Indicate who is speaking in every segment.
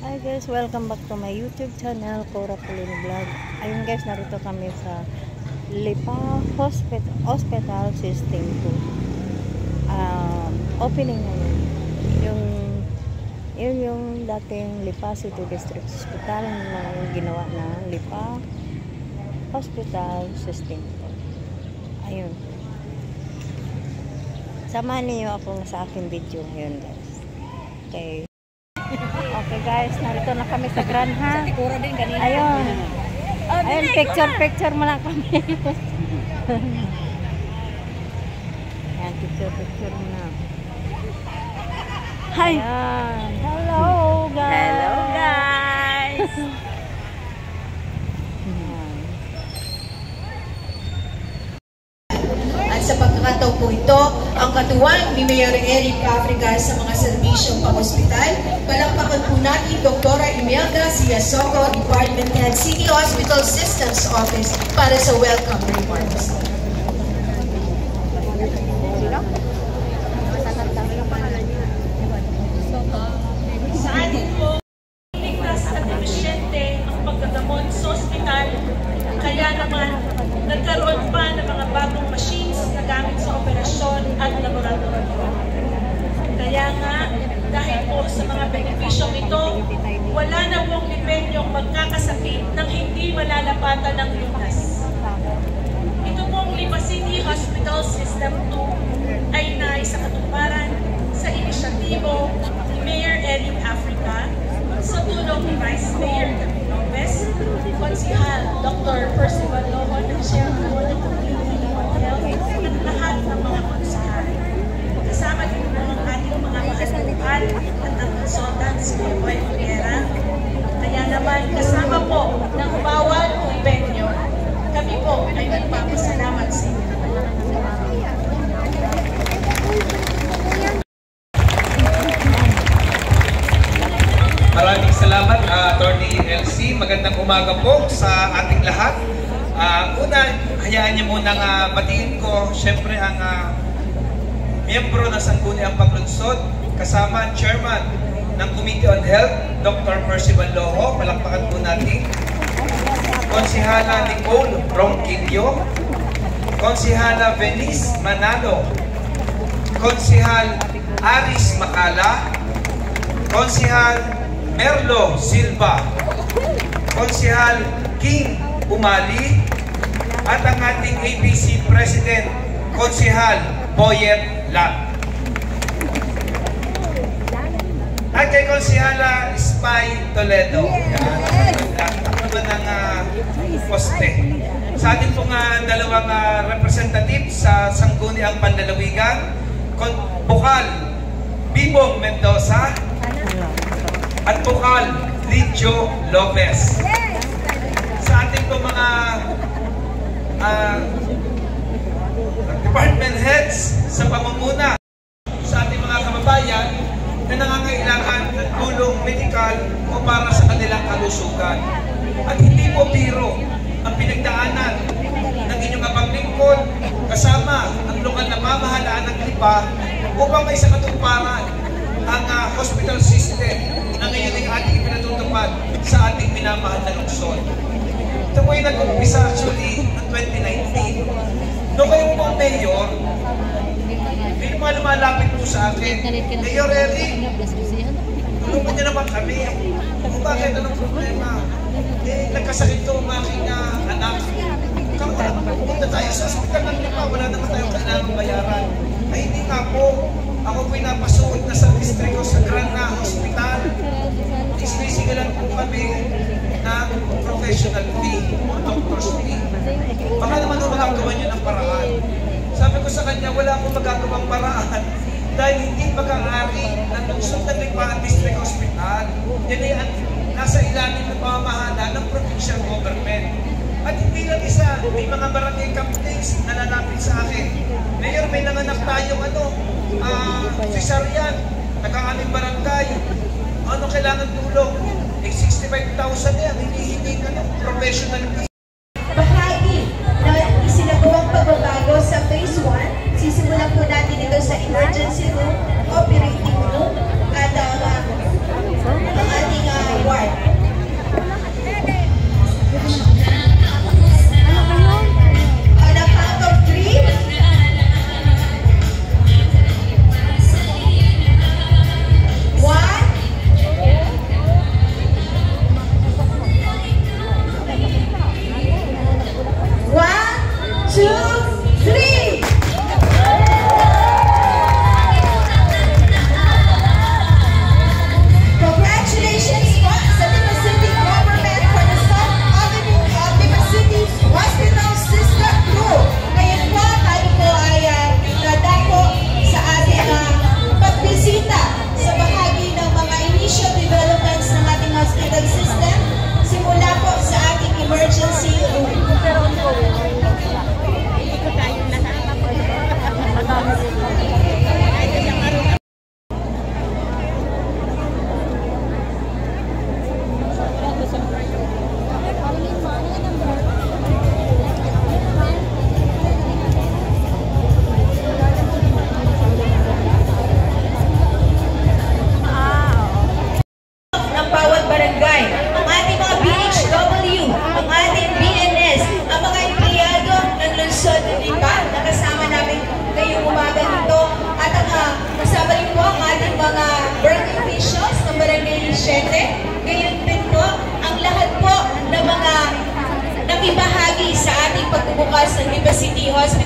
Speaker 1: Hi guys, welcome back to my YouTube channel, Cora Pulini Vlog. Ayun guys, narito kami sa Lipa Hospital System 2. Opening naman. Yung dating Lipa City District Hospital na yung ginawa na Lipa Hospital System 2. Ayun. Samahan niyo ako sa aking video ngayon guys. Okay. Okay guys, narito na kami sa Granha. Ayun. Ayun, picture muna kami. Ayan, picture muna. Hi! Ayan. Hello guys!
Speaker 2: Hello guys! At sa pagkakataon po ito, ang katuwang ni Mayor Eric Africa sa mga serbisyong pang-hospital, palakpakan po natin Dr. Imelda Siasoco, Department Head, City Hospital Systems Office para sa welcome remarks. Sa atin po, ligtas at epesyente ang paggagamot sa ospital, kaya naman nagkaroon pa ng mga bagong machines na gamit sa operasyon at laboratorio. Kaya nga, dahil po sa mga benepisyong ito, wala na pong depenyong magkakasakit nang hindi malalapatan ng lunas. Ito pong Lipa City Hospital System 2 ay naisakatuparan sa inisyatibo ni Mayor Eric Africa sa tulong ni Vice Mayor Camille Lopez, Konsihal Dr. Percival Loho ng Chairman ng Community on Health at lahat ng mga konsihal. Kasama din po ang ating mga mahal at ang consultants kay Boy Oliera. Kaya naman kasama po ng bawat konbenyo, kami po ay nagpapasalamat sa inyo.
Speaker 3: Maraming salamat, Attorney LC. Magandang umaga po sa ating lahat. Una, hayaan niyo munang batiin ko, siyempre, ang miyembro ng Sangguniang Paglunsod, kasama ang Chairman ng Committee on Health, Dr. Percival Loho. Palakpakan po natin. Konsihala Nicole Ronquillo, Konsihala Venice Manalo, Konsihal Aris Macala, Konsihal Merlo Silva, Konsihal King Umali, at ang ating ABC President, Konsihal Boyet Lat. At kay Konsihala Spy Toledo. Ako naman ang poste. Sa ating pong dalawang representative sa Sangguniang Panlalawigan, Bukal Bibong Mendoza at Bukal Lidio Lopez. Sa ating po mga department heads sa pamumuna sa ating mga kababayan na nangangailangan ng tulong medikal o para sa kanilang kalusugan. At hindi po biro ang pinagdaanan ng inyong paglingkod kasama ang lokal na pamahalaan ng Lipa upang may sakatuparan ang hospital system na ngayon ay ating ipinatutupad sa ating minamahal na lungsod. Ito po ay nag-umpisa actually ng 2019. Noong kayo pong mayor, may mga lumalapit po sa akin, Mayor Eric, tulungan niyo naman kami. Kung bakit, anong problema? Nagkasakit to ang aking anak. Pupunta tayo sa hospital ng Lipa, wala naman tayong kailangang bayaran. Ay hindi nga po, ako po'y napasuot na sa distrito sa Granha Hospital. Isisigalan po kami na professional fee o doctor's fee. Baka naman magagawa niyo ng paraan. Sabi ko sa kanya, wala akong magagawang paraan dahil hindi pag-aari ng lungsod ng Lipa District Hospital. Yan ay nasa ilalim ng pamamahala ng provincial government. At hindi lang isa, may mga barangay captains na lalapit sa akin. Mayor, may nanganak tayong cesarean, nag-aaning barangay. Ano kailangan tulong? 65,000 yan, hindi ka ng professional fee.
Speaker 2: Bahagi na isinagawang pagbabago sa Phase 1, sisimulan po natin ito sa emergency room, operating room, at ang ating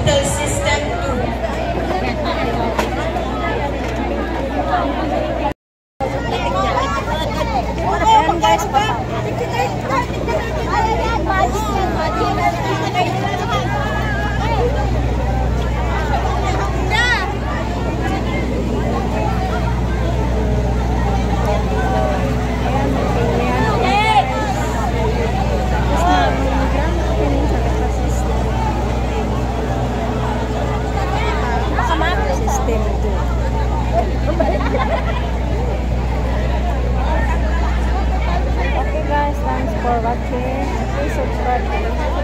Speaker 2: Hospital System 2.
Speaker 1: Ayan guys, pa. System 2. Okay guys, thanks for watching. Please subscribe to the channel.